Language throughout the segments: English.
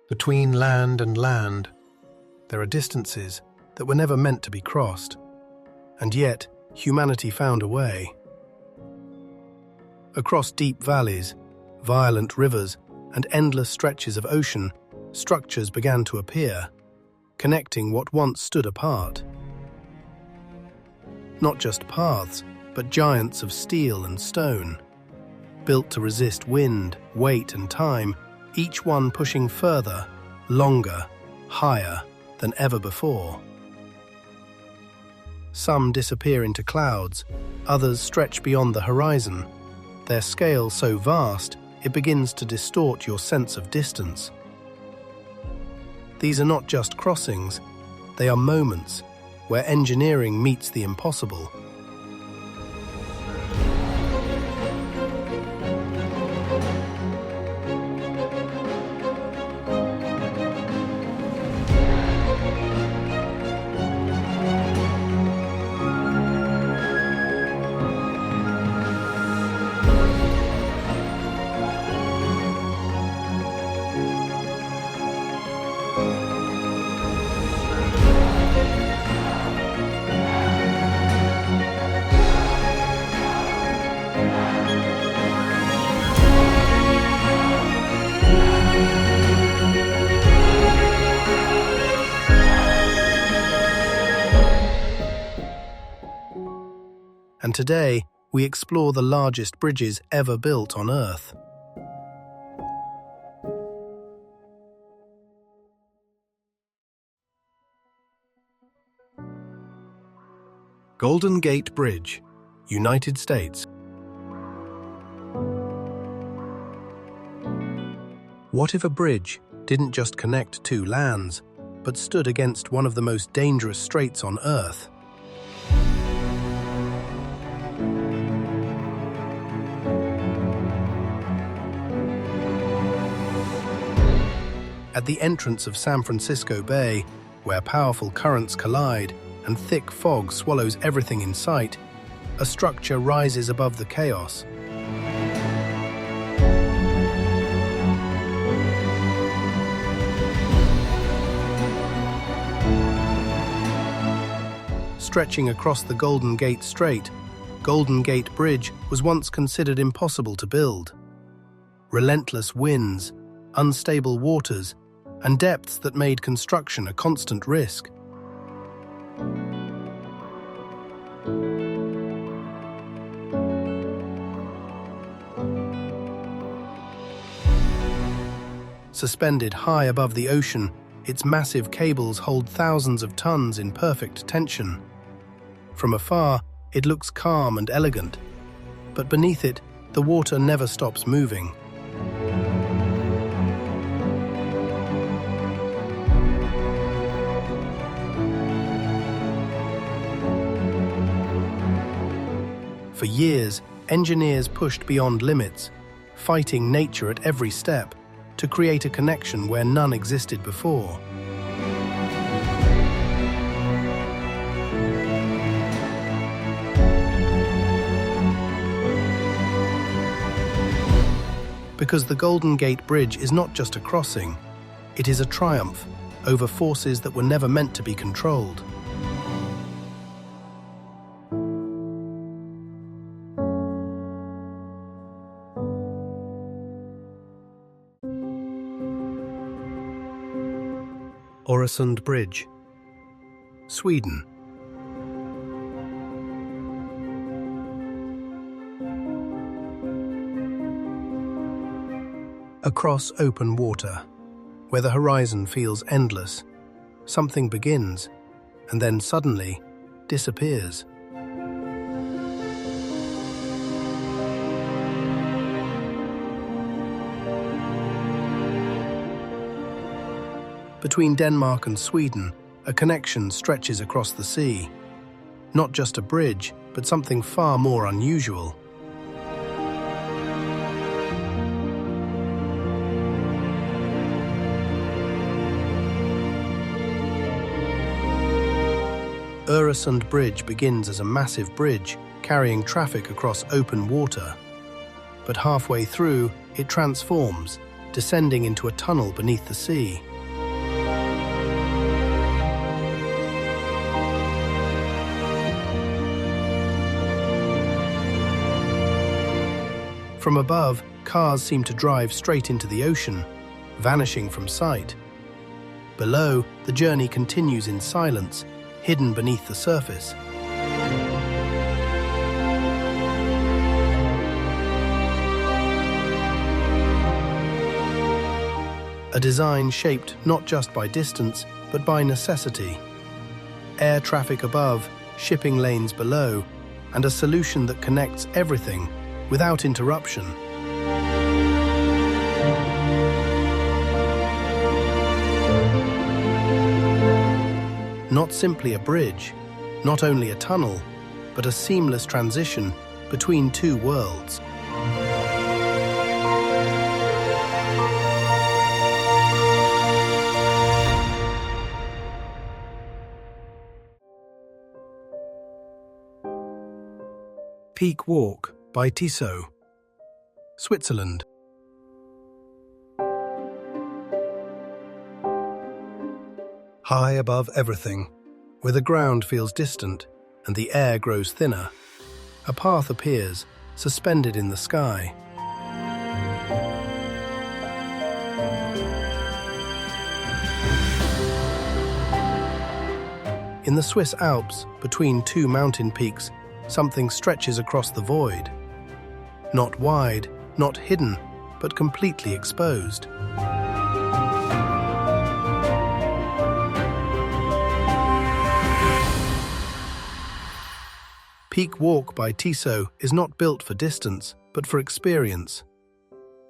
Between land and land, there are distances that were never meant to be crossed, and yet humanity found a way. Across deep valleys, violent rivers, and endless stretches of ocean, structures began to appear, connecting what once stood apart. Not just paths, but giants of steel and stone, built to resist wind, weight, and time, each one pushing further, longer, higher than ever before. Some disappear into clouds, others stretch beyond the horizon, their scale so vast it begins to distort your sense of distance. These are not just crossings, they are moments where engineering meets the impossible. And today, we explore the largest bridges ever built on Earth. Golden Gate Bridge, United States. What if a bridge didn't just connect two lands, but stood against one of the most dangerous straits on Earth? At the entrance of San Francisco Bay, where powerful currents collide and thick fog swallows everything in sight, a structure rises above the chaos. Stretching across the Golden Gate Strait, Golden Gate Bridge was once considered impossible to build. Relentless winds, unstable waters, and depths that made construction a constant risk. Suspended high above the ocean, its massive cables hold thousands of tons in perfect tension. From afar, it looks calm and elegant, but beneath it, the water never stops moving. For years, engineers pushed beyond limits, fighting nature at every step, to create a connection where none existed before. Because the Golden Gate Bridge is not just a crossing, it is a triumph over forces that were never meant to be controlled. Öresund Bridge, Sweden. Across open water, where the horizon feels endless, something begins and then suddenly disappears. Between Denmark and Sweden, a connection stretches across the sea. Not just a bridge, but something far more unusual. Öresund Bridge begins as a massive bridge carrying traffic across open water. But halfway through, it transforms, descending into a tunnel beneath the sea. From above, cars seem to drive straight into the ocean, vanishing from sight. Below, the journey continues in silence, hidden beneath the surface. A design shaped not just by distance, but by necessity. Air traffic above, shipping lanes below, and a solution that connects everything without interruption. Not simply a bridge, not only a tunnel, but a seamless transition between two worlds. Peak Walk by Tissot, Switzerland. High above everything, where the ground feels distant and the air grows thinner, a path appears, suspended in the sky. In the Swiss Alps, between two mountain peaks, something stretches across the void. Not wide, not hidden, but completely exposed. Peak Walk by Tissot is not built for distance, but for experience.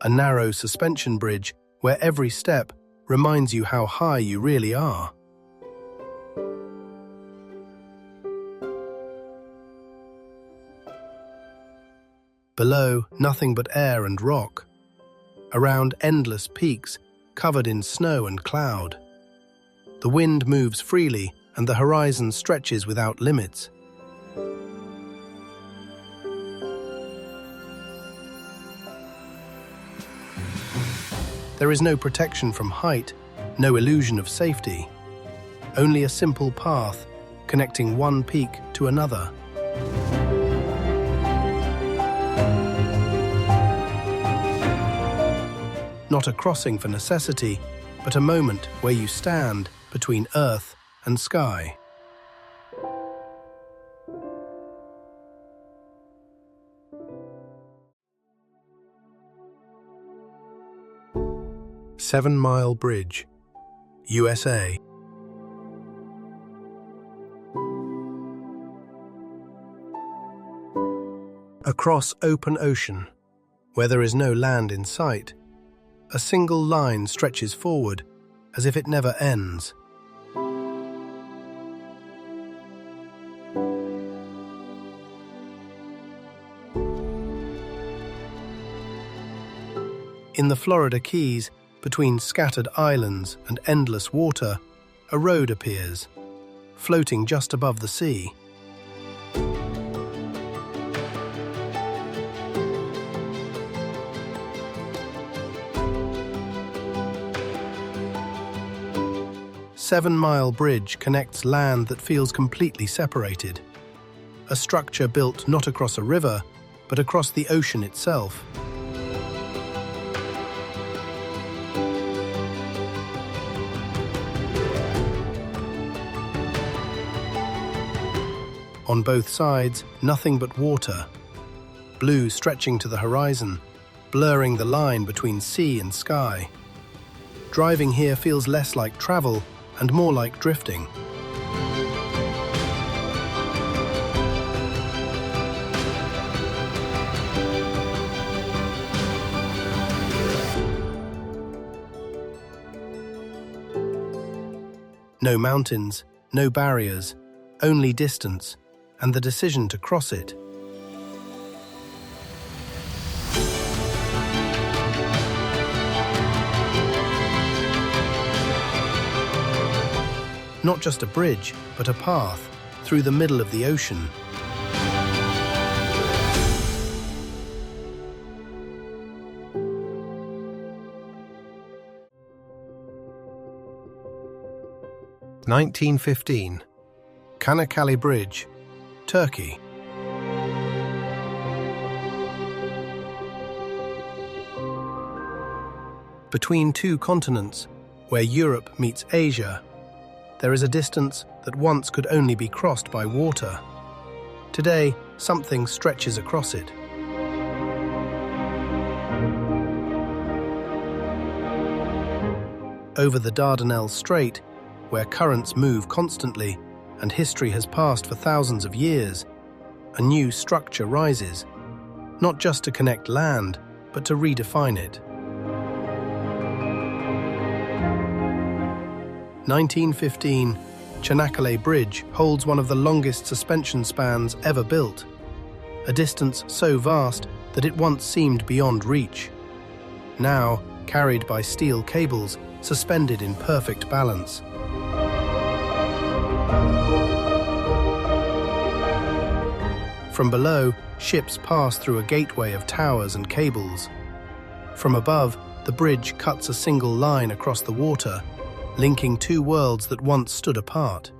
A narrow suspension bridge where every step reminds you how high you really are. Below, nothing but air and rock. Around, endless peaks, covered in snow and cloud. The wind moves freely, and the horizon stretches without limits. There is no protection from height, no illusion of safety. Only a simple path, connecting one peak to another. Not a crossing for necessity, but a moment where you stand between earth and sky. Seven-Mile Bridge, USA. Across open ocean, where there is no land in sight, a single line stretches forward, as if it never ends. In the Florida Keys, between scattered islands and endless water, a road appears, floating just above the sea. Seven-Mile Bridge connects land that feels completely separated. A structure built not across a river, but across the ocean itself. On both sides, nothing but water, blue stretching to the horizon, blurring the line between sea and sky. Driving here feels less like travel and more like drifting. No mountains, no barriers, only distance, and the decision to cross it. Not just a bridge, but a path through the middle of the ocean. 1915. Çanakkale Bridge, Turkey. Between two continents, where Europe meets Asia, there is a distance that once could only be crossed by water. Today, something stretches across it. Over the Dardanelles Strait, where currents move constantly and history has passed for thousands of years, a new structure rises, not just to connect land, but to redefine it. 1915, Çanakkale Bridge holds one of the longest suspension spans ever built, a distance so vast that it once seemed beyond reach. Now, carried by steel cables, suspended in perfect balance. From below, ships pass through a gateway of towers and cables. From above, the bridge cuts a single line across the water, linking two worlds that once stood apart.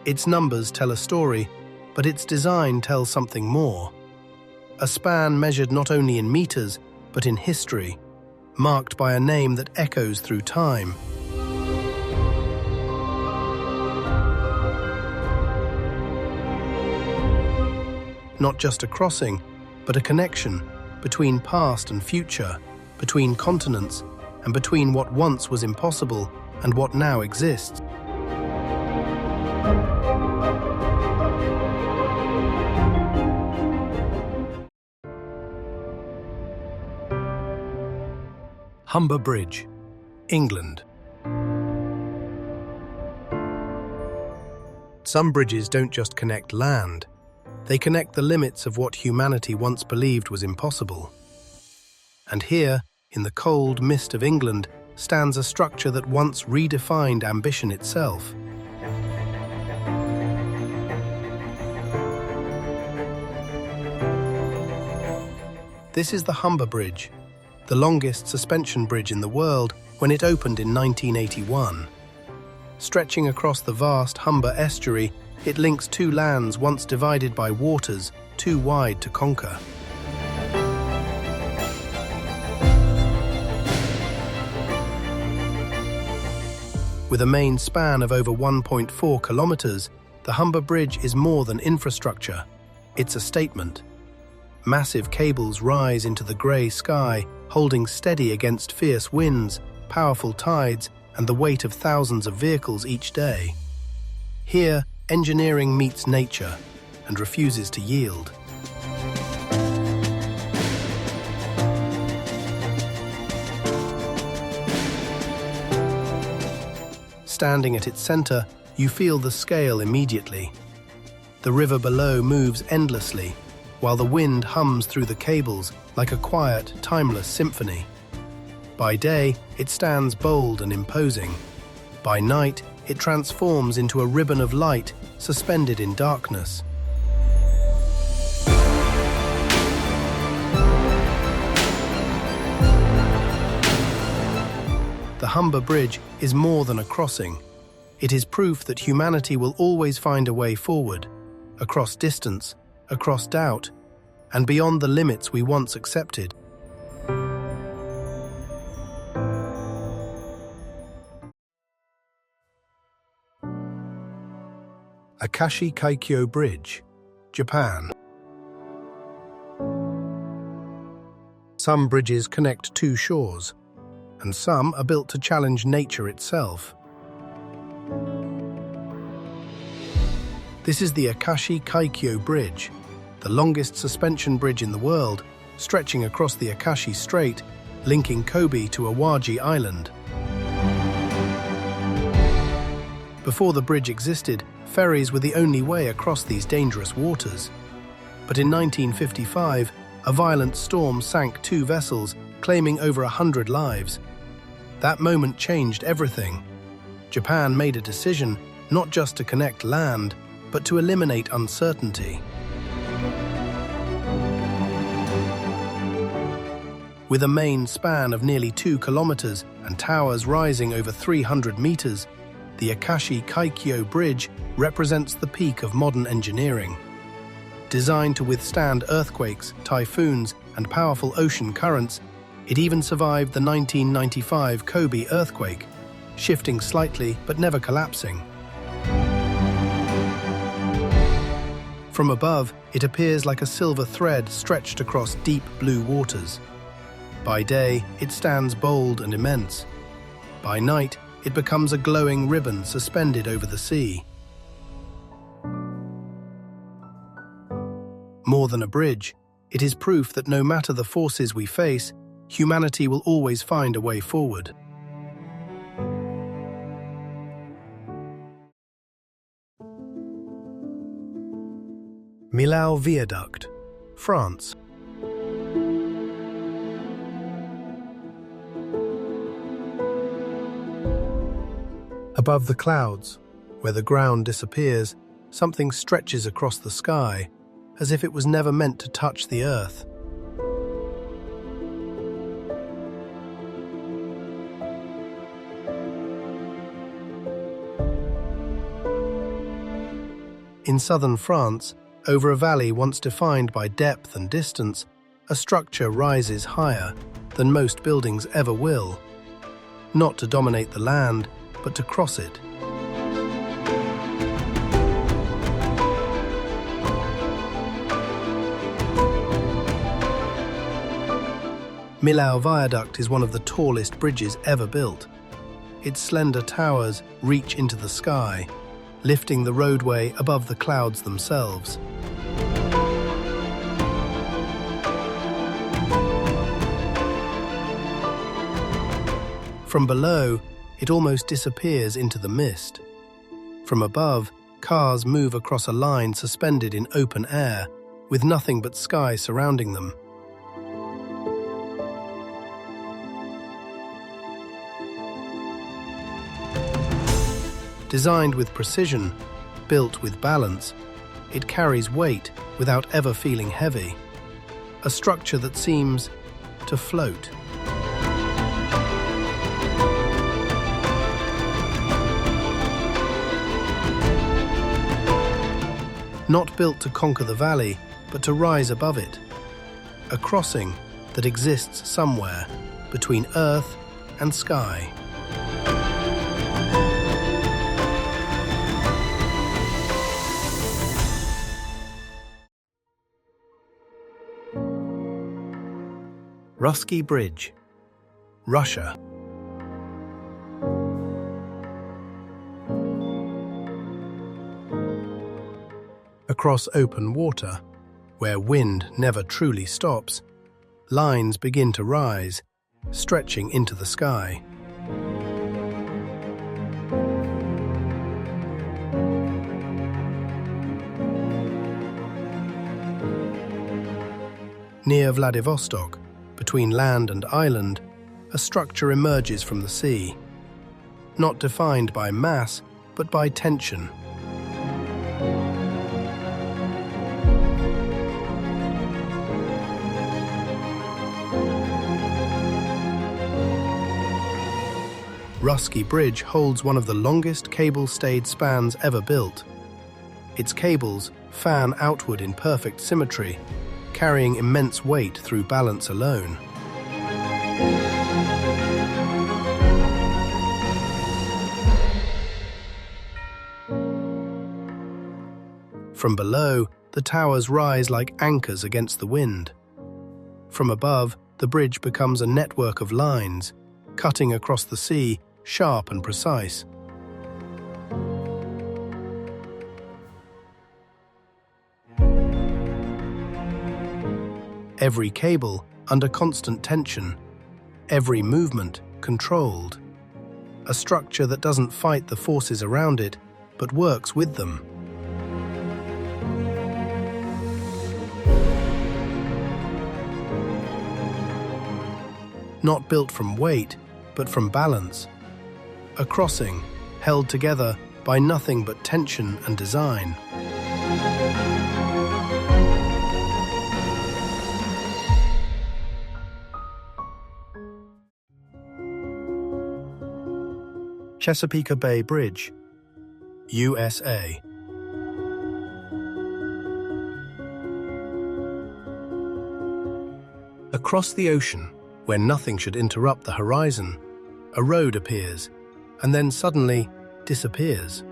Its numbers tell a story, but its design tells something more. A span measured not only in meters, but in history, marked by a name that echoes through time. Not just a crossing, but a connection between past and future, between continents, and between what once was impossible and what now exists. Humber Bridge, England. Some bridges don't just connect land, they connect the limits of what humanity once believed was impossible. And here, in the cold mist of England, stands a structure that once redefined ambition itself. This is the Humber Bridge, the longest suspension bridge in the world when it opened in 1981. Stretching across the vast Humber estuary, it links two lands once divided by waters too wide to conquer. With a main span of over 1.4 kilometers, the Humber Bridge is more than infrastructure. It's a statement. Massive cables rise into the grey sky, holding steady against fierce winds, powerful tides, and the weight of thousands of vehicles each day. Here, engineering meets nature and refuses to yield. Standing at its center, you feel the scale immediately. The river below moves endlessly, while the wind hums through the cables like a quiet, timeless symphony. By day, it stands bold and imposing. By night, it transforms into a ribbon of light suspended in darkness. The Humber Bridge is more than a crossing. It is proof that humanity will always find a way forward, across distance, across doubt, and beyond the limits we once accepted. Akashi Kaikyo Bridge, Japan. Some bridges connect two shores, and some are built to challenge nature itself. This is the Akashi Kaikyo Bridge, the longest suspension bridge in the world, stretching across the Akashi Strait, linking Kobe to Awaji Island. Before the bridge existed, ferries were the only way across these dangerous waters. But in 1955, a violent storm sank two vessels, claiming over 100 lives. That moment changed everything. Japan made a decision not just to connect land, but to eliminate uncertainty. With a main span of nearly 2 kilometers and towers rising over 300 meters, the Akashi Kaikyo Bridge represents the peak of modern engineering. Designed to withstand earthquakes, typhoons, and powerful ocean currents, it even survived the 1995 Kobe earthquake, shifting slightly but never collapsing. From above, it appears like a silver thread stretched across deep blue waters. By day, it stands bold and immense. By night, it becomes a glowing ribbon suspended over the sea. More than a bridge, it is proof that no matter the forces we face, humanity will always find a way forward. Millau Viaduct, France. Above the clouds, where the ground disappears, something stretches across the sky, as if it was never meant to touch the earth. In southern France, over a valley once defined by depth and distance, a structure rises higher than most buildings ever will, not to dominate the land, but to cross it. Millau Viaduct is one of the tallest bridges ever built. Its slender towers reach into the sky, lifting the roadway above the clouds themselves. From below, it almost disappears into the mist. From above, cars move across a line suspended in open air, with nothing but sky surrounding them. Designed with precision, built with balance, it carries weight without ever feeling heavy. A structure that seems to float. Not built to conquer the valley, but to rise above it. A crossing that exists somewhere between earth and sky. Russky Bridge, Russia. Across open water, where wind never truly stops, lines begin to rise, stretching into the sky. Near Vladivostok, between land and island, a structure emerges from the sea, not defined by mass, but by tension. Russky Bridge holds one of the longest cable-stayed spans ever built. Its cables fan outward in perfect symmetry, carrying immense weight through balance alone. From below, the towers rise like anchors against the wind. From above, the bridge becomes a network of lines, cutting across the sea, sharp and precise. Every cable under constant tension, every movement controlled. A structure that doesn't fight the forces around it, but works with them. Not built from weight, but from balance. A crossing held together by nothing but tension and design. Chesapeake Bay Bridge, USA. Across the ocean, where nothing should interrupt the horizon, a road appears, and then suddenly disappears.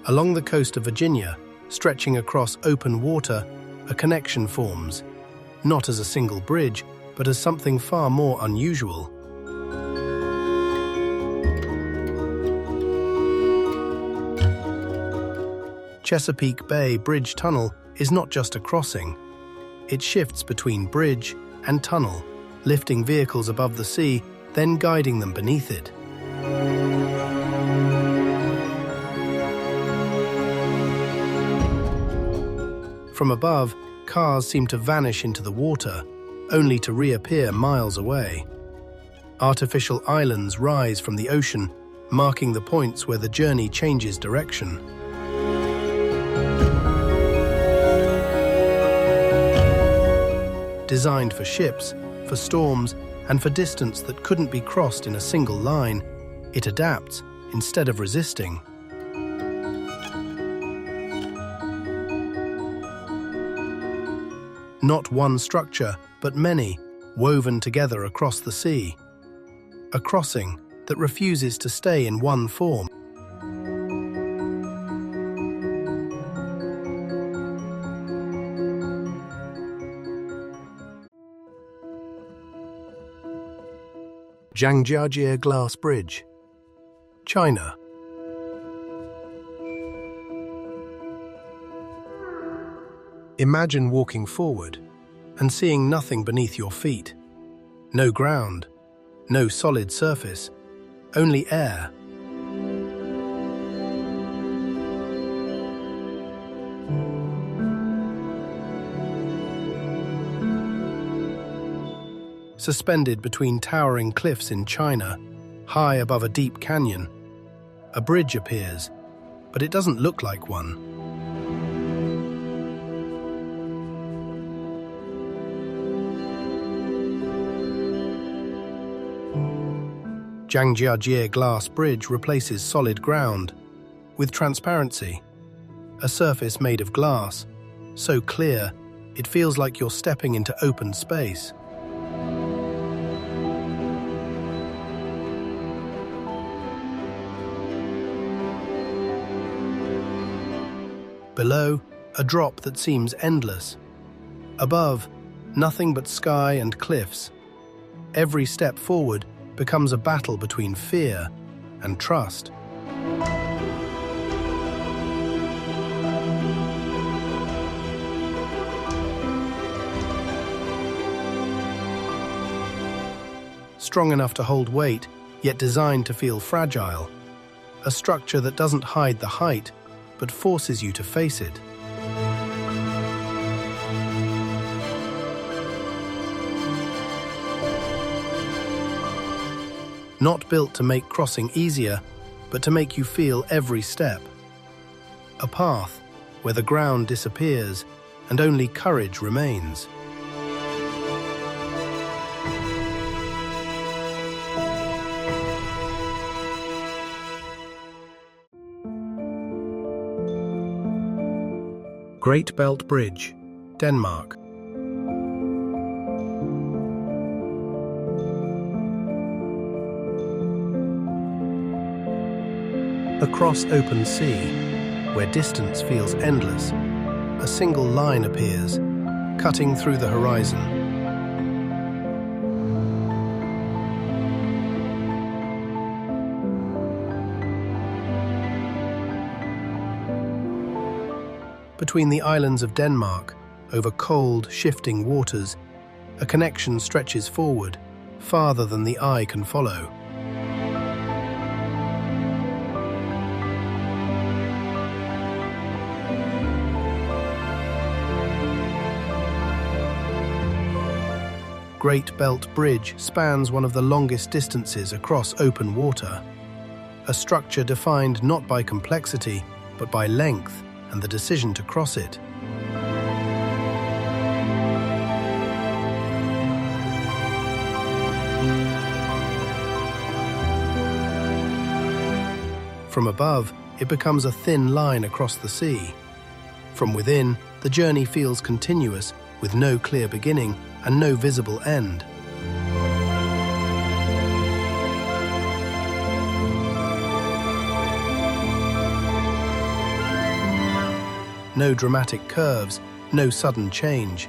Along the coast of Virginia, stretching across open water, a connection forms, not as a single bridge, but as something far more unusual. Chesapeake Bay Bridge Tunnel is not just a crossing. It shifts between bridge and tunnel, lifting vehicles above the sea, then guiding them beneath it. From above, cars seem to vanish into the water, only to reappear miles away. Artificial islands rise from the ocean, marking the points where the journey changes direction. Designed for ships, for storms, and for distance that couldn't be crossed in a single line, it adapts instead of resisting. Not one structure, but many, woven together across the sea. A crossing that refuses to stay in one form. Zhangjiajie Glass Bridge, China. Imagine walking forward and seeing nothing beneath your feet. No ground, no solid surface, only air. Suspended between towering cliffs in China, high above a deep canyon, a bridge appears, but it doesn't look like one. Zhangjiajie Glass Bridge replaces solid ground with transparency, a surface made of glass, so clear it feels like you're stepping into open space. Below, a drop that seems endless. Above, nothing but sky and cliffs. Every step forward becomes a battle between fear and trust. Strong enough to hold weight, yet designed to feel fragile. A structure that doesn't hide the height, but forces you to face it. Not built to make crossing easier, but to make you feel every step. A path where the ground disappears and only courage remains. Great Belt Bridge, Denmark. Across open sea, where distance feels endless, a single line appears, cutting through the horizon. Between the islands of Denmark, over cold, shifting waters, a connection stretches forward, farther than the eye can follow. Great Belt Bridge spans one of the longest distances across open water, a structure defined not by complexity, but by length and the decision to cross it. From above, it becomes a thin line across the sea. From within, the journey feels continuous, with no clear beginning and no visible end. No dramatic curves, no sudden change,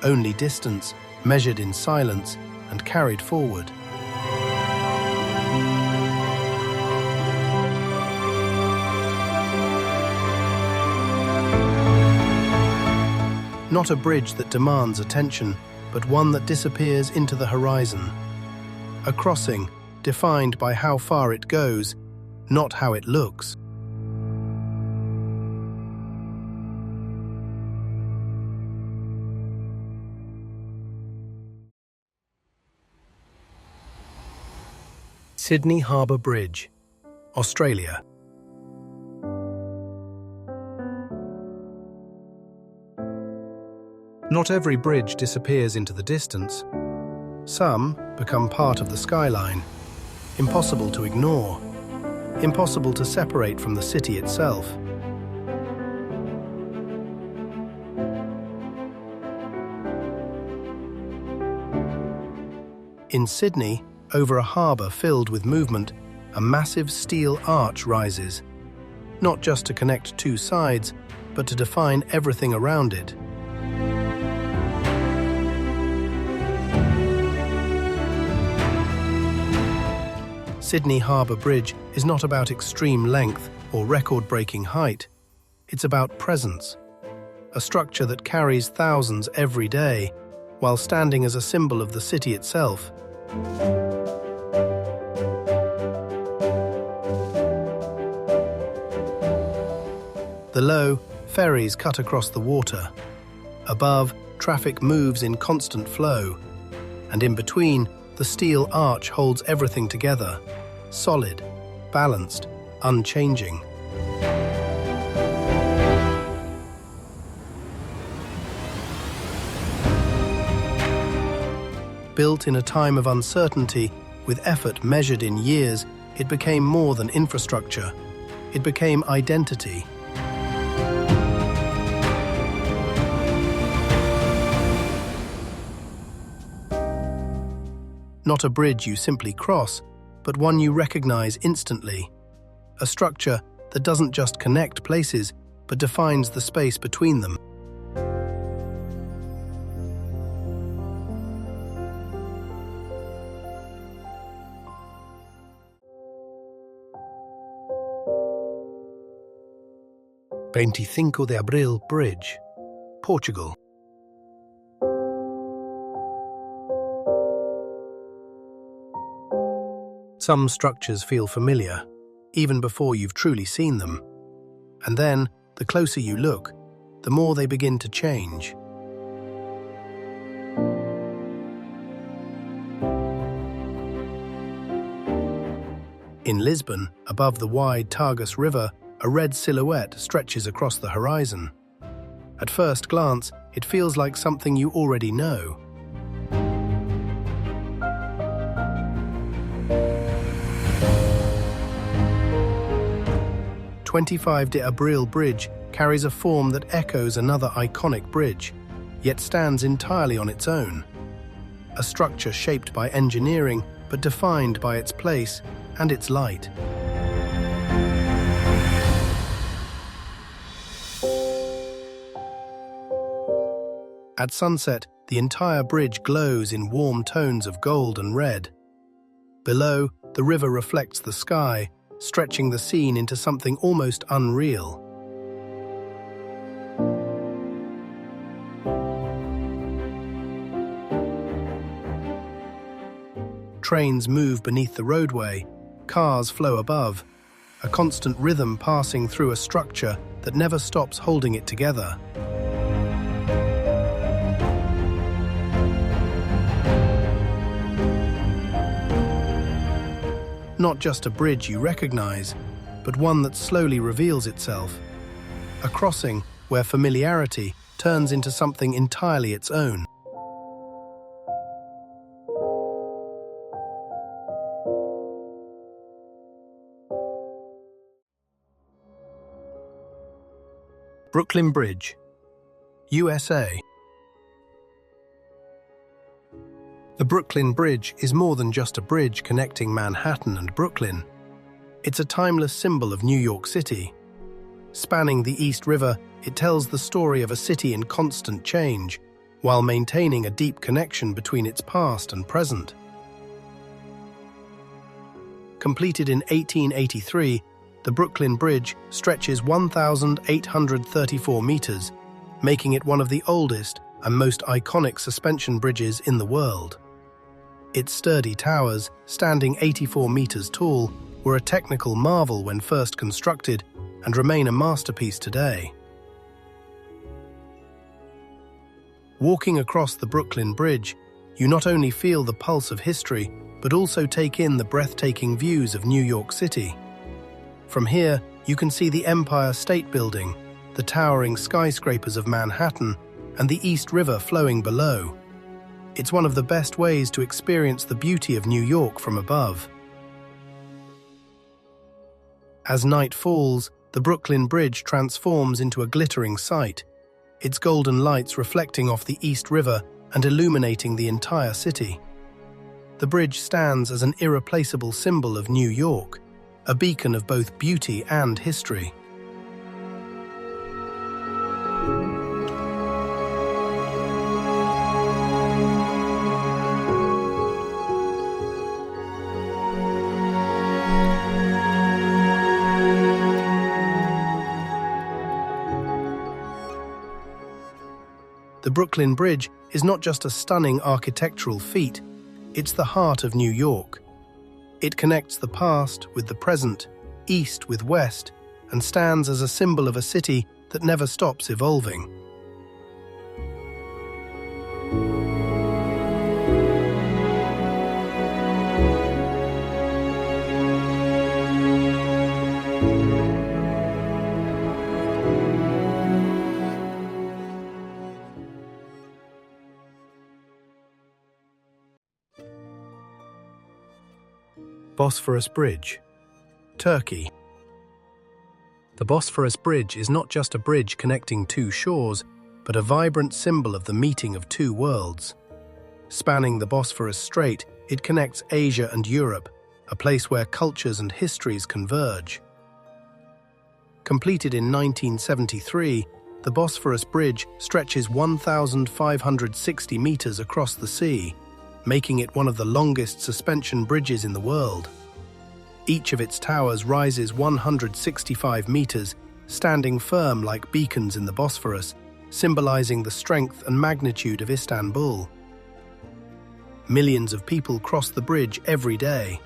only distance, measured in silence and carried forward. Not a bridge that demands attention, but one that disappears into the horizon. A crossing defined by how far it goes, not how it looks. Sydney Harbour Bridge, Australia. Not every bridge disappears into the distance. Some become part of the skyline, impossible to ignore, impossible to separate from the city itself. In Sydney, over a harbour filled with movement, a massive steel arch rises, not just to connect two sides, but to define everything around it. Sydney Harbour Bridge is not about extreme length or record-breaking height. It's about presence, a structure that carries thousands every day, while standing as a symbol of the city itself. Below, ferries cut across the water. Above, traffic moves in constant flow. And in between, the steel arch holds everything together, solid, balanced, unchanging. Built in a time of uncertainty, with effort measured in years, it became more than infrastructure. It became identity. Not a bridge you simply cross, but one you recognize instantly. A structure that doesn't just connect places, but defines the space between them. "25 de Abril Bridge, Portugal." Some structures feel familiar, even before you've truly seen them. And then, the closer you look, the more they begin to change. In Lisbon, above the wide Tagus River, a red silhouette stretches across the horizon. At first glance, it feels like something you already know. 25 de Abril Bridge carries a form that echoes another iconic bridge, yet stands entirely on its own. A structure shaped by engineering, but defined by its place and its light. At sunset, the entire bridge glows in warm tones of gold and red. Below, the river reflects the sky, stretching the scene into something almost unreal. Trains move beneath the roadway, cars flow above, a constant rhythm passing through a structure that never stops holding it together. Not just a bridge you recognize, but one that slowly reveals itself. A crossing where familiarity turns into something entirely its own. Brooklyn Bridge, USA. The Brooklyn Bridge is more than just a bridge connecting Manhattan and Brooklyn. It's a timeless symbol of New York City. Spanning the East River, it tells the story of a city in constant change, while maintaining a deep connection between its past and present. Completed in 1883, the Brooklyn Bridge stretches 1,834 meters, making it one of the oldest and most iconic suspension bridges in the world. Its sturdy towers, standing 84 meters tall, were a technical marvel when first constructed and remain a masterpiece today. Walking across the Brooklyn Bridge, you not only feel the pulse of history, but also take in the breathtaking views of New York City. From here, you can see the Empire State Building, the towering skyscrapers of Manhattan, and the East River flowing below. It's one of the best ways to experience the beauty of New York from above. As night falls, the Brooklyn Bridge transforms into a glittering sight, its golden lights reflecting off the East River and illuminating the entire city. The bridge stands as an irreplaceable symbol of New York, a beacon of both beauty and history. The Brooklyn Bridge is not just a stunning architectural feat, it's the heart of New York. It connects the past with the present, east with west, and stands as a symbol of a city that never stops evolving. Bosphorus Bridge, Turkey. The Bosphorus Bridge is not just a bridge connecting two shores, but a vibrant symbol of the meeting of two worlds. Spanning the Bosphorus Strait, it connects Asia and Europe, a place where cultures and histories converge. Completed in 1973, the Bosphorus Bridge stretches 1,560 meters across the sea, making it one of the longest suspension bridges in the world. Each of its towers rises 165 meters, standing firm like beacons in the Bosphorus, symbolizing the strength and magnitude of Istanbul. Millions of people cross the bridge every day.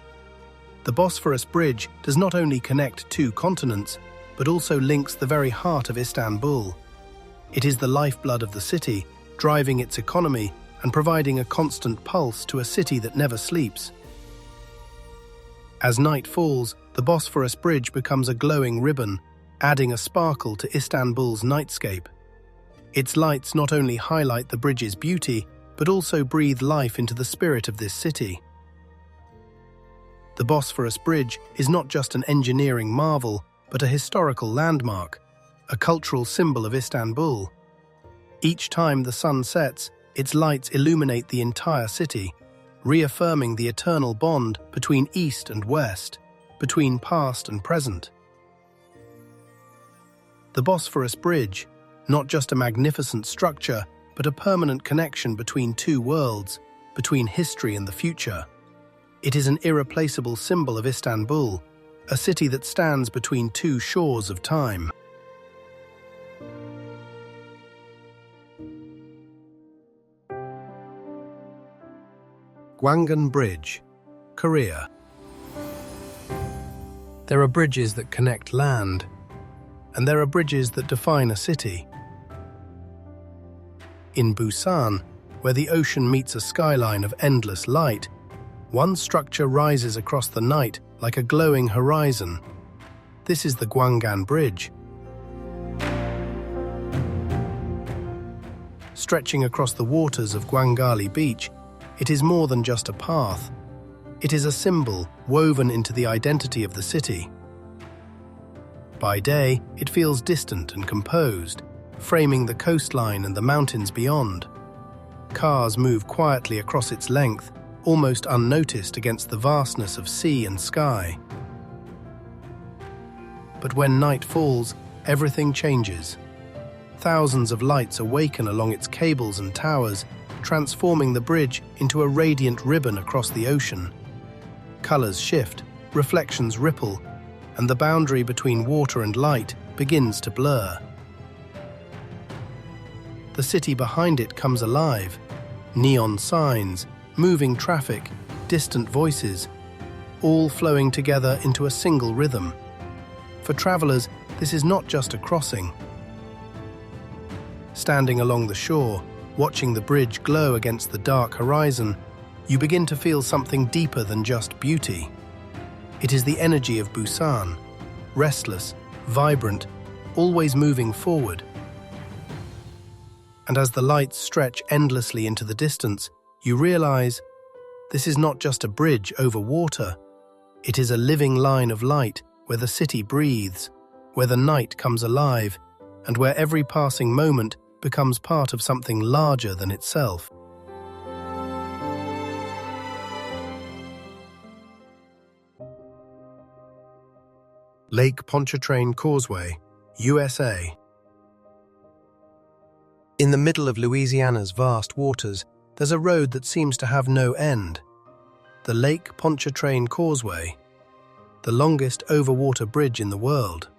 The Bosphorus Bridge does not only connect two continents, but also links the very heart of Istanbul. It is the lifeblood of the city, driving its economy and providing a constant pulse to a city that never sleeps. As night falls, the Bosphorus Bridge becomes a glowing ribbon, adding a sparkle to Istanbul's nightscape. Its lights not only highlight the bridge's beauty, but also breathe life into the spirit of this city. The Bosphorus Bridge is not just an engineering marvel, but a historical landmark, a cultural symbol of Istanbul. Each time the sun sets, its lights illuminate the entire city, reaffirming the eternal bond between East and West, between past and present. The Bosphorus Bridge, not just a magnificent structure, but a permanent connection between two worlds, between history and the future. It is an irreplaceable symbol of Istanbul, a city that stands between two shores of time. Gwangan Bridge, Korea. There are bridges that connect land, and there are bridges that define a city. In Busan, where the ocean meets a skyline of endless light, one structure rises across the night like a glowing horizon. This is the Gwangan Bridge. Stretching across the waters of Gwangali Beach, it is more than just a path. It is a symbol woven into the identity of the city. By day, it feels distant and composed, framing the coastline and the mountains beyond. Cars move quietly across its length, almost unnoticed against the vastness of sea and sky. But when night falls, everything changes. Thousands of lights awaken along its cables and towers, transforming the bridge into a radiant ribbon across the ocean. Colors shift, reflections ripple, and the boundary between water and light begins to blur. The city behind it comes alive. Neon signs, moving traffic, distant voices, all flowing together into a single rhythm. For travelers, this is not just a crossing. Standing along the shore, watching the bridge glow against the dark horizon, you begin to feel something deeper than just beauty. It is the energy of Busan, restless, vibrant, always moving forward. And as the lights stretch endlessly into the distance, you realize this is not just a bridge over water. It is a living line of light where the city breathes, where the night comes alive, and where every passing moment becomes part of something larger than itself. Lake Pontchartrain Causeway, USA. In the middle of Louisiana's vast waters, there's a road that seems to have no end. The Lake Pontchartrain Causeway, the longest overwater bridge in the world.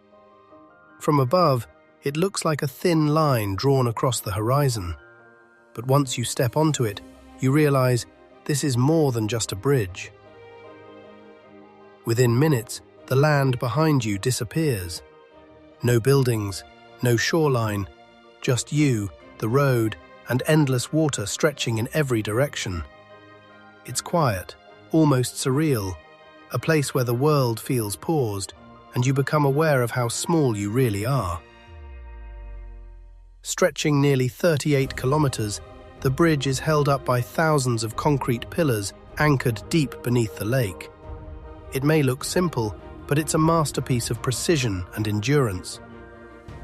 From above, it looks like a thin line drawn across the horizon. But once you step onto it, you realize this is more than just a bridge. Within minutes, the land behind you disappears. No buildings, no shoreline, just you, the road, and endless water stretching in every direction. It's quiet, almost surreal, a place where the world feels paused, and you become aware of how small you really are. Stretching nearly 38 kilometers, the bridge is held up by thousands of concrete pillars anchored deep beneath the lake. It may look simple, but it's a masterpiece of precision and endurance.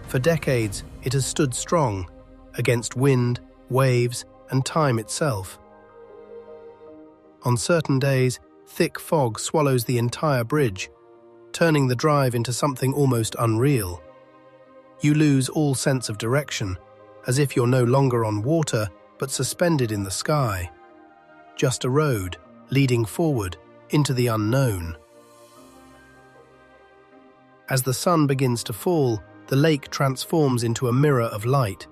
For decades, it has stood strong, against wind, waves, and time itself. On certain days, thick fog swallows the entire bridge, turning the drive into something almost unreal. You lose all sense of direction, as if you're no longer on water, but suspended in the sky. Just a road, leading forward, into the unknown. As the sun begins to fall, the lake transforms into a mirror of light.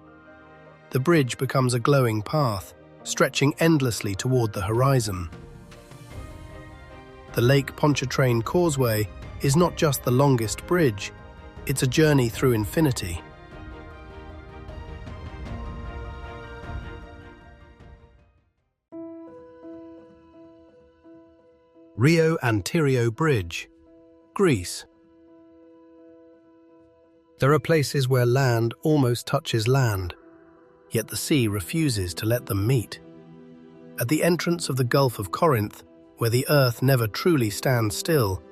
The bridge becomes a glowing path, stretching endlessly toward the horizon. The Lake Pontchartrain Causeway is not just the longest bridge, it's a journey through infinity. Rio Antirio Bridge, Greece. There are places where land almost touches land, yet the sea refuses to let them meet. At the entrance of the Gulf of Corinth, where the earth never truly stands still,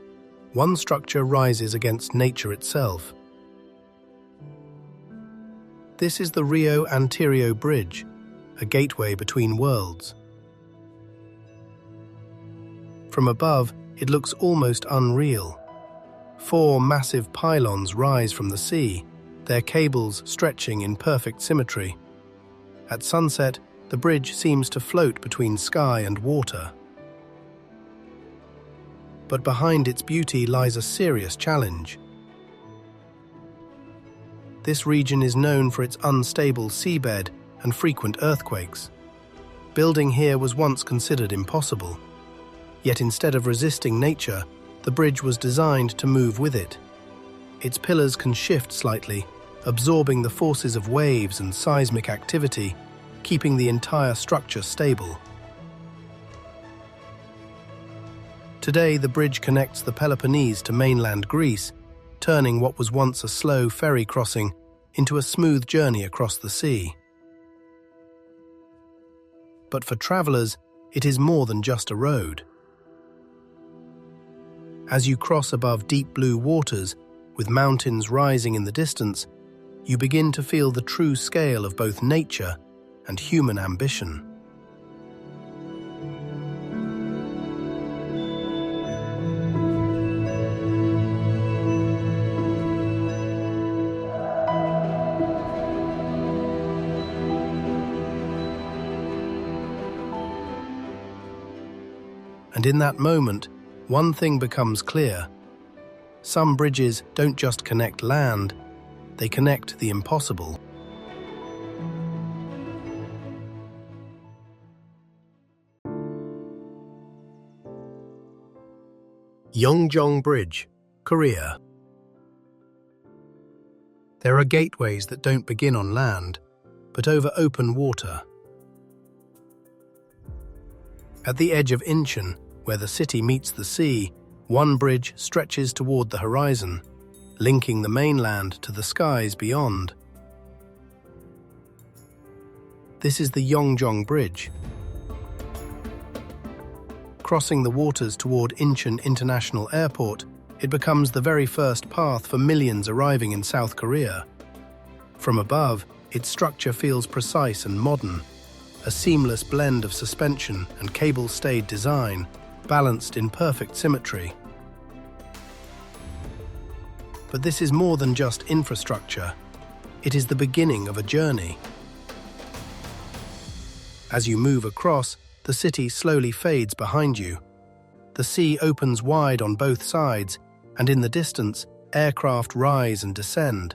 one structure rises against nature itself. This is the Rio Antirio Bridge, a gateway between worlds. From above, it looks almost unreal. 4 massive pylons rise from the sea, their cables stretching in perfect symmetry. At sunset, the bridge seems to float between sky and water. But behind its beauty lies a serious challenge. This region is known for its unstable seabed and frequent earthquakes. Building here was once considered impossible. Yet instead of resisting nature, the bridge was designed to move with it. Its pillars can shift slightly, absorbing the forces of waves and seismic activity, keeping the entire structure stable. Today, the bridge connects the Peloponnese to mainland Greece, turning what was once a slow ferry crossing into a smooth journey across the sea. But for travelers, it is more than just a road. As you cross above deep blue waters, with mountains rising in the distance, you begin to feel the true scale of both nature and human ambition. And in that moment, one thing becomes clear. Some bridges don't just connect land, they connect the impossible. Yongjong Bridge, Korea. There are gateways that don't begin on land, but over open water. At the edge of Incheon, where the city meets the sea, one bridge stretches toward the horizon, linking the mainland to the skies beyond. This is the Yongjong Bridge. Crossing the waters toward Incheon International Airport, it becomes the very first path for millions arriving in South Korea. From above, its structure feels precise and modern, a seamless blend of suspension and cable-stayed design, balanced in perfect symmetry. But this is more than just infrastructure. It is the beginning of a journey. As you move across, the city slowly fades behind you. The sea opens wide on both sides, and in the distance, aircraft rise and descend.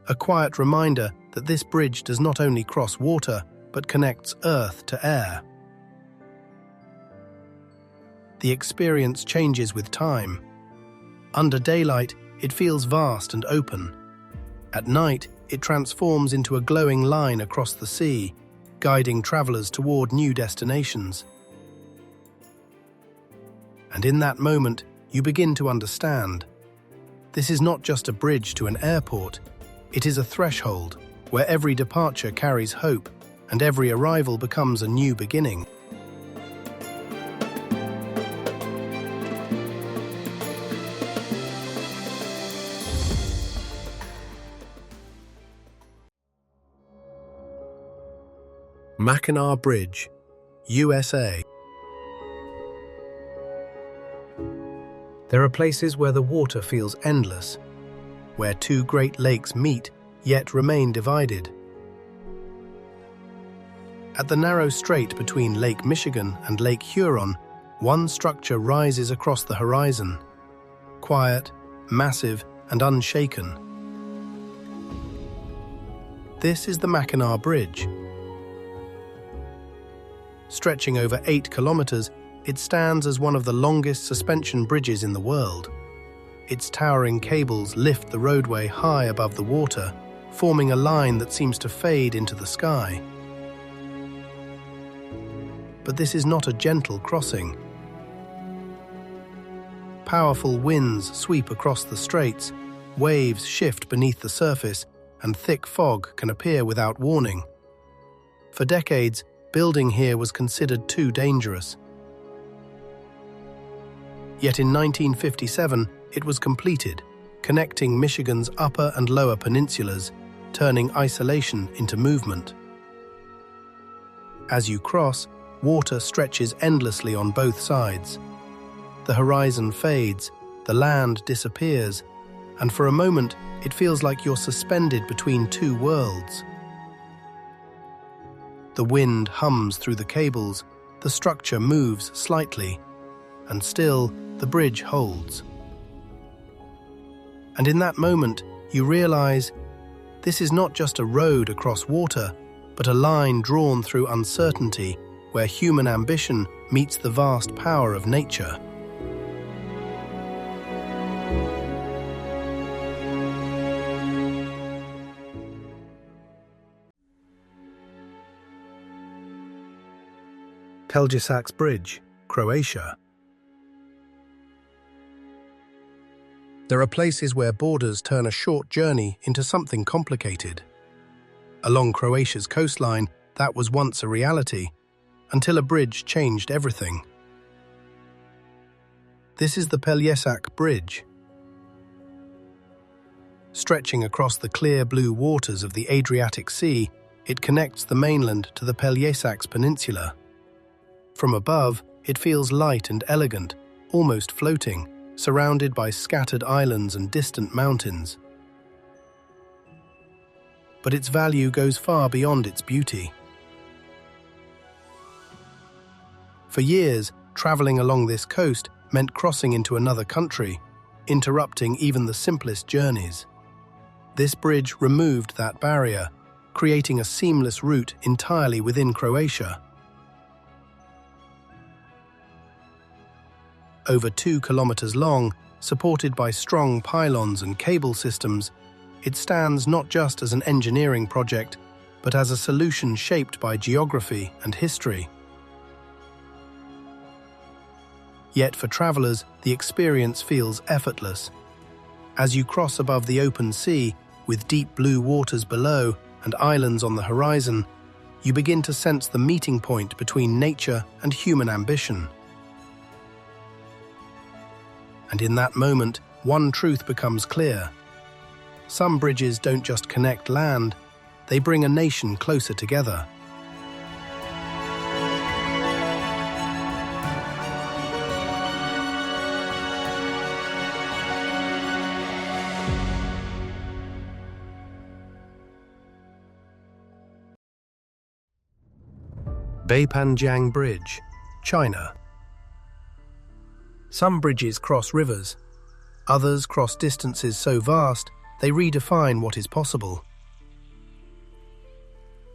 A quiet reminder that this bridge does not only cross water, but connects earth to air. The experience changes with time. Under daylight, it feels vast and open. At night, it transforms into a glowing line across the sea, guiding travelers toward new destinations. And in that moment, you begin to understand. This is not just a bridge to an airport, it is a threshold where every departure carries hope and every arrival becomes a new beginning. Mackinac Bridge, USA. There are places where the water feels endless, where two great lakes meet yet remain divided. At the narrow strait between Lake Michigan and Lake Huron, one structure rises across the horizon, quiet, massive, and unshaken. This is the Mackinac Bridge. Stretching over 8 kilometers, it stands as one of the longest suspension bridges in the world. Its towering cables lift the roadway high above the water, forming a line that seems to fade into the sky. But this is not a gentle crossing. Powerful winds sweep across the straits, waves shift beneath the surface, and thick fog can appear without warning. For decades, building here was considered too dangerous. Yet in 1957, it was completed, connecting Michigan's upper and lower peninsulas, turning isolation into movement. As you cross, water stretches endlessly on both sides. The horizon fades, the land disappears, and for a moment, it feels like you're suspended between two worlds. The wind hums through the cables, the structure moves slightly, and still the bridge holds. And in that moment, you realize this is not just a road across water, but a line drawn through uncertainty where human ambition meets the vast power of nature. Pelješac Bridge, Croatia. There are places where borders turn a short journey into something complicated. Along Croatia's coastline, that was once a reality, until a bridge changed everything. This is the Pelješac Bridge. Stretching across the clear blue waters of the Adriatic Sea, it connects the mainland to the Pelyesax Peninsula. From above, it feels light and elegant, almost floating, surrounded by scattered islands and distant mountains. But its value goes far beyond its beauty. For years, traveling along this coast meant crossing into another country, interrupting even the simplest journeys. This bridge removed that barrier, creating a seamless route entirely within Croatia. Over 2 kilometers long, supported by strong pylons and cable systems, it stands not just as an engineering project, but as a solution shaped by geography and history. Yet for travelers, the experience feels effortless. As you cross above the open sea, with deep blue waters below and islands on the horizon, you begin to sense the meeting point between nature and human ambition. And in that moment, one truth becomes clear. Some bridges don't just connect land, they bring a nation closer together. Beipanjiang Bridge, China. Some bridges cross rivers. Others cross distances so vast, they redefine what is possible.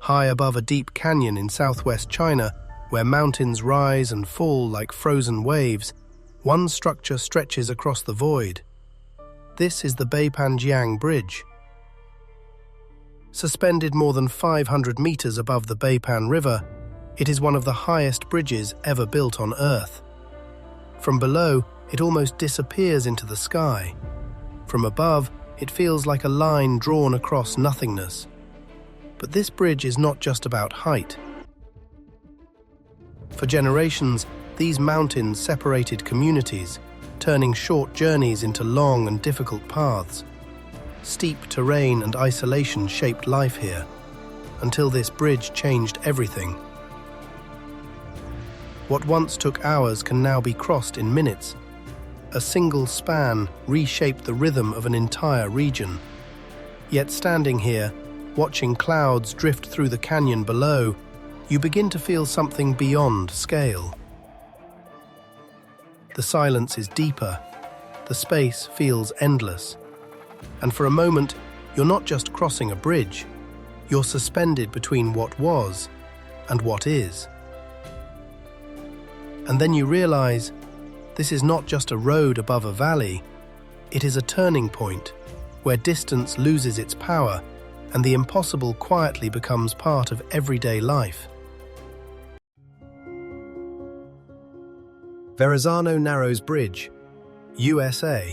High above a deep canyon in southwest China, where mountains rise and fall like frozen waves, one structure stretches across the void. This is the Beipanjiang Bridge. Suspended more than 500 meters above the Beipan River, it is one of the highest bridges ever built on Earth. From below, it almost disappears into the sky. From above, it feels like a line drawn across nothingness. But this bridge is not just about height. For generations, these mountains separated communities, turning short journeys into long and difficult paths. Steep terrain and isolation shaped life here, until this bridge changed everything. What once took hours can now be crossed in minutes. A single span reshaped the rhythm of an entire region. Yet standing here, watching clouds drift through the canyon below, you begin to feel something beyond scale. The silence is deeper, the space feels endless. And for a moment, you're not just crossing a bridge, you're suspended between what was and what is. And then you realize, this is not just a road above a valley, it is a turning point where distance loses its power and the impossible quietly becomes part of everyday life. Verrazano Narrows Bridge, USA.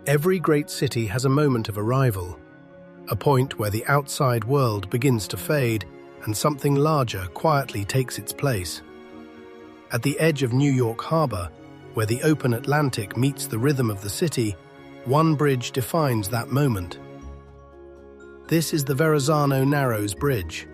Every great city has a moment of arrival, a point where the outside world begins to fade and something larger quietly takes its place. At the edge of New York Harbor, where the open Atlantic meets the rhythm of the city, one bridge defines that moment. This is the Verrazano Narrows Bridge.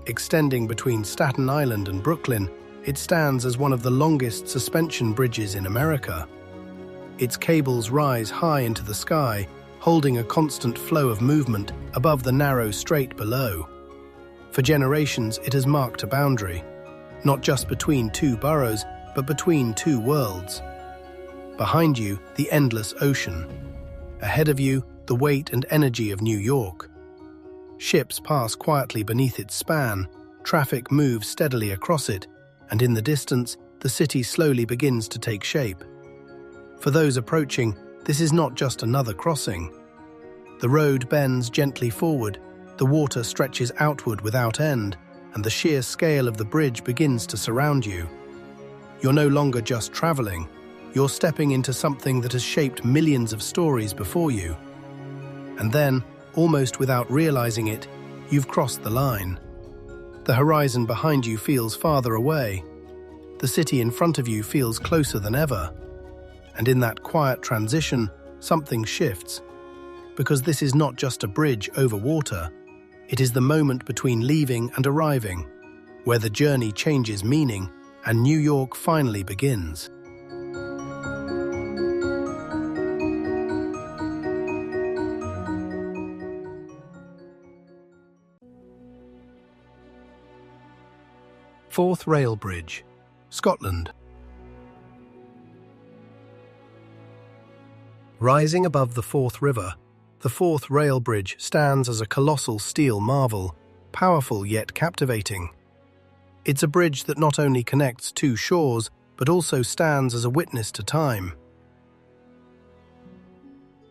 Extending between Staten Island and Brooklyn, it stands as one of the longest suspension bridges in America. Its cables rise high into the sky, holding a constant flow of movement above the narrow strait below. For generations, it has marked a boundary, not just between two boroughs, but between two worlds. Behind you, the endless ocean. Ahead of you, the weight and energy of New York. Ships pass quietly beneath its span, traffic moves steadily across it, and in the distance, the city slowly begins to take shape. For those approaching, this is not just another crossing. The road bends gently forward, the water stretches outward without end, and the sheer scale of the bridge begins to surround you. You're no longer just traveling, you're stepping into something that has shaped millions of stories before you. And then, almost without realizing it, you've crossed the line. The horizon behind you feels farther away. The city in front of you feels closer than ever. And in that quiet transition, something shifts. Because this is not just a bridge over water, it is the moment between leaving and arriving, where the journey changes meaning and New York finally begins. Forth Rail Bridge, Scotland. Rising above the Forth River, the Forth Rail Bridge stands as a colossal steel marvel, powerful yet captivating. It's a bridge that not only connects two shores, but also stands as a witness to time.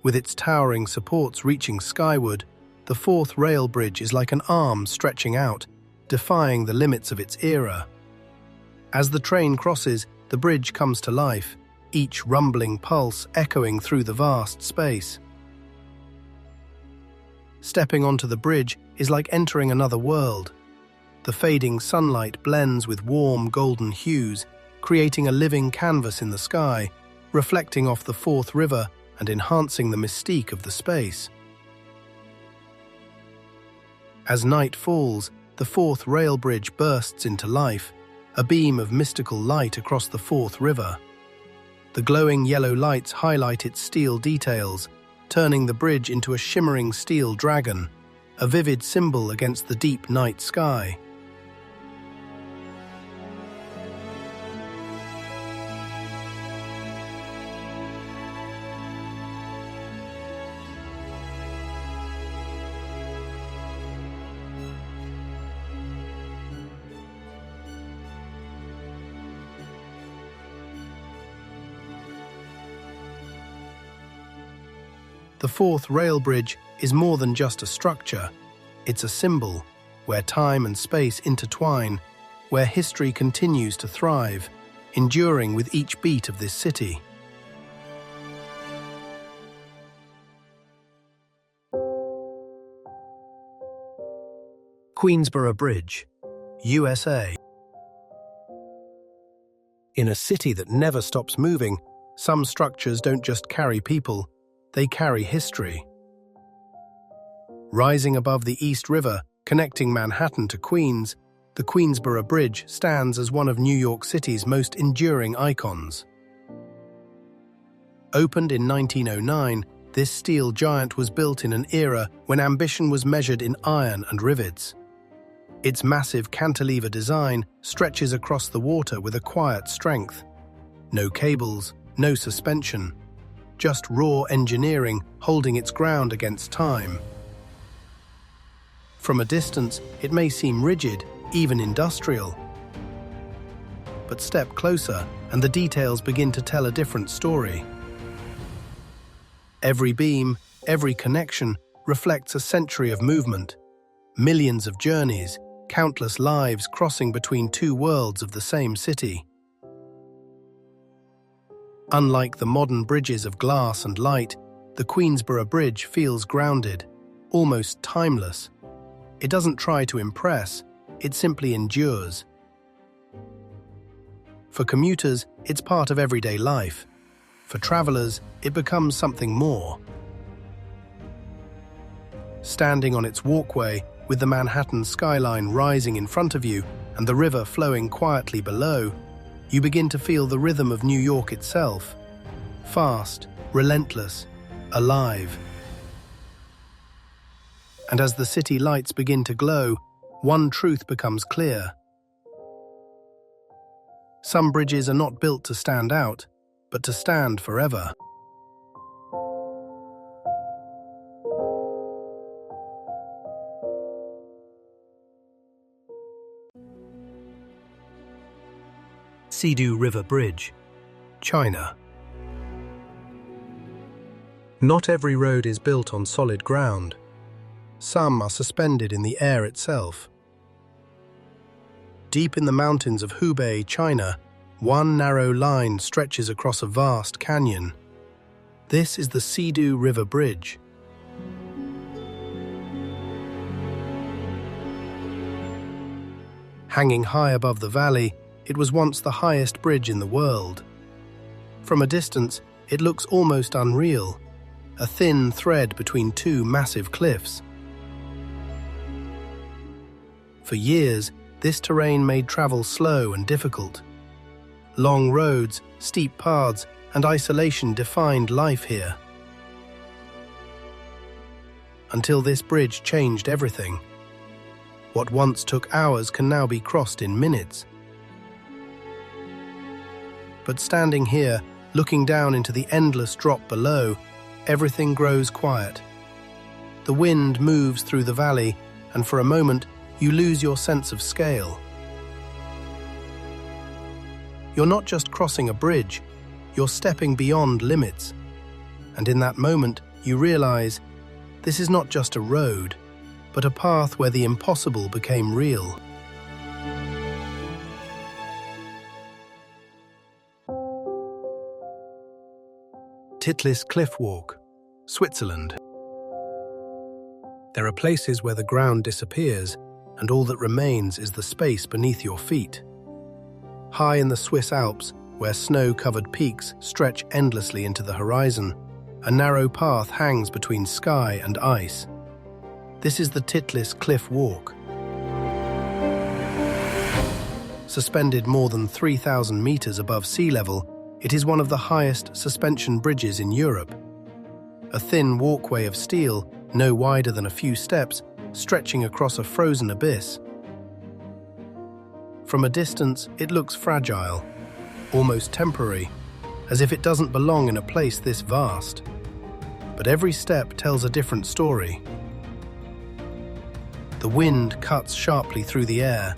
With its towering supports reaching skyward, the Forth Rail Bridge is like an arm stretching out, defying the limits of its era. As the train crosses, the bridge comes to life, each rumbling pulse echoing through the vast space. Stepping onto the bridge is like entering another world. The fading sunlight blends with warm golden hues, creating a living canvas in the sky, reflecting off the Forth River and enhancing the mystique of the space. As night falls, the Forth Rail Bridge bursts into life, a beam of mystical light across the Forth River. The glowing yellow lights highlight its steel details, turning the bridge into a shimmering steel dragon, a vivid symbol against the deep night sky. The Forth Rail Bridge is more than just a structure. It's a symbol, where time and space intertwine, where history continues to thrive, enduring with each beat of this city. Queensboro Bridge, USA. In a city that never stops moving, some structures don't just carry people, they carry history. Rising above the East River, connecting Manhattan to Queens, the Queensboro Bridge stands as one of New York City's most enduring icons. Opened in 1909, this steel giant was built in an era when ambition was measured in iron and rivets. Its massive cantilever design stretches across the water with a quiet strength. No cables, no suspension. Just raw engineering holding its ground against time. From a distance, it may seem rigid, even industrial. But step closer, and the details begin to tell a different story. Every beam, every connection reflects a century of movement, millions of journeys, countless lives crossing between two worlds of the same city. Unlike the modern bridges of glass and light, the Queensboro Bridge feels grounded, almost timeless. It doesn't try to impress, it simply endures. For commuters, it's part of everyday life. For travelers, it becomes something more. Standing on its walkway, with the Manhattan skyline rising in front of you and the river flowing quietly below, you begin to feel the rhythm of New York itself. Fast, relentless, alive. And as the city lights begin to glow, one truth becomes clear. Some bridges are not built to stand out, but to stand forever. Sidu River Bridge, China. Not every road is built on solid ground. Some are suspended in the air itself. Deep in the mountains of Hubei, China, one narrow line stretches across a vast canyon. This is the Sidu River Bridge. Hanging high above the valley, it was once the highest bridge in the world. From a distance, it looks almost unreal, a thin thread between two massive cliffs. For years, this terrain made travel slow and difficult. Long roads, steep paths, and isolation defined life here. Until this bridge changed everything. What once took hours can now be crossed in minutes. But standing here, looking down into the endless drop below, everything grows quiet. The wind moves through the valley, and for a moment, you lose your sense of scale. You're not just crossing a bridge, you're stepping beyond limits. And in that moment, you realize this is not just a road, but a path where the impossible became real. Titlis Cliff Walk, Switzerland. There are places where the ground disappears and all that remains is the space beneath your feet. High in the Swiss Alps, where snow-covered peaks stretch endlessly into the horizon, a narrow path hangs between sky and ice. This is the Titlis Cliff Walk. Suspended more than 3,000 meters above sea level, it is one of the highest suspension bridges in Europe. A thin walkway of steel, no wider than a few steps, stretching across a frozen abyss. From a distance, it looks fragile, almost temporary, as if it doesn't belong in a place this vast. But every step tells a different story. The wind cuts sharply through the air,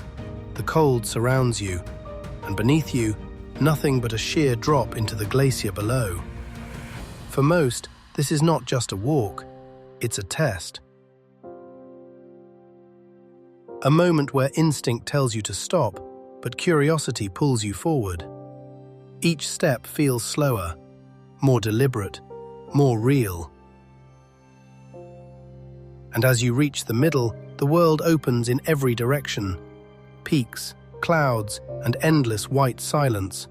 the cold surrounds you, and beneath you, nothing but a sheer drop into the glacier below. For most, this is not just a walk, it's a test. A moment where instinct tells you to stop, but curiosity pulls you forward. Each step feels slower, more deliberate, more real. And as you reach the middle, the world opens in every direction. Peaks, clouds, and endless white silence.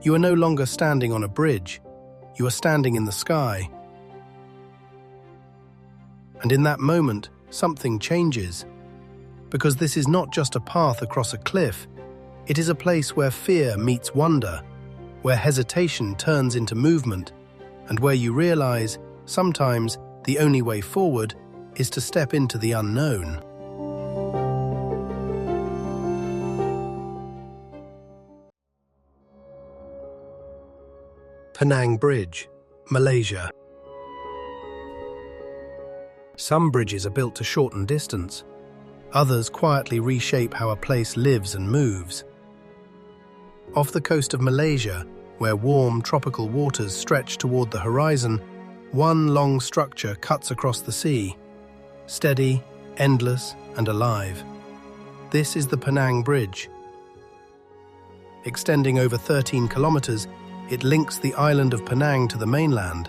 You are no longer standing on a bridge, you are standing in the sky. And in that moment, something changes. Because this is not just a path across a cliff, it is a place where fear meets wonder, where hesitation turns into movement, and where you realize, sometimes, the only way forward is to step into the unknown. Penang Bridge, Malaysia. Some bridges are built to shorten distance. Others quietly reshape how a place lives and moves. Off the coast of Malaysia, where warm tropical waters stretch toward the horizon, one long structure cuts across the sea, steady, endless, and alive. This is the Penang Bridge. Extending over 13 kilometers, it links the island of Penang to the mainland,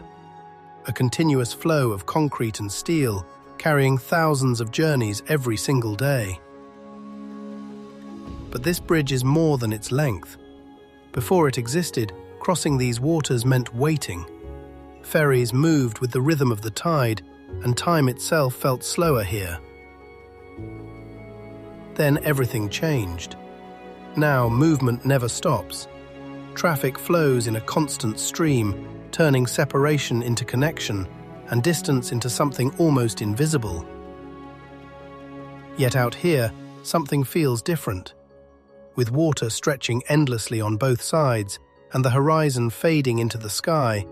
a continuous flow of concrete and steel, carrying thousands of journeys every single day. But this bridge is more than its length. Before it existed, crossing these waters meant waiting. Ferries moved with the rhythm of the tide, and time itself felt slower here. Then everything changed. Now movement never stops. Traffic flows in a constant stream, turning separation into connection and distance into something almost invisible. Yet out here, something feels different. With water stretching endlessly on both sides and the horizon fading into the sky,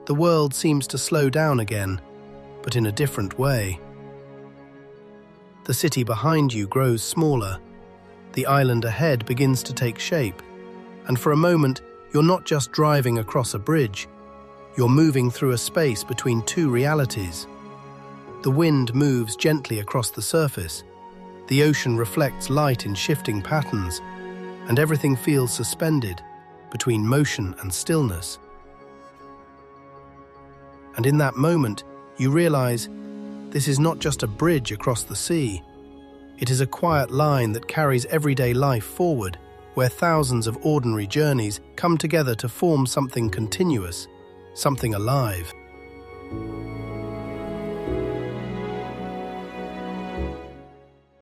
the world seems to slow down again, but in a different way. The city behind you grows smaller. The island ahead begins to take shape, and for a moment, you're not just driving across a bridge, you're moving through a space between two realities. The wind moves gently across the surface, the ocean reflects light in shifting patterns, and everything feels suspended between motion and stillness. And in that moment, you realize this is not just a bridge across the sea, It is a quiet line that carries everyday life forward, where thousands of ordinary journeys come together to form something continuous, something alive.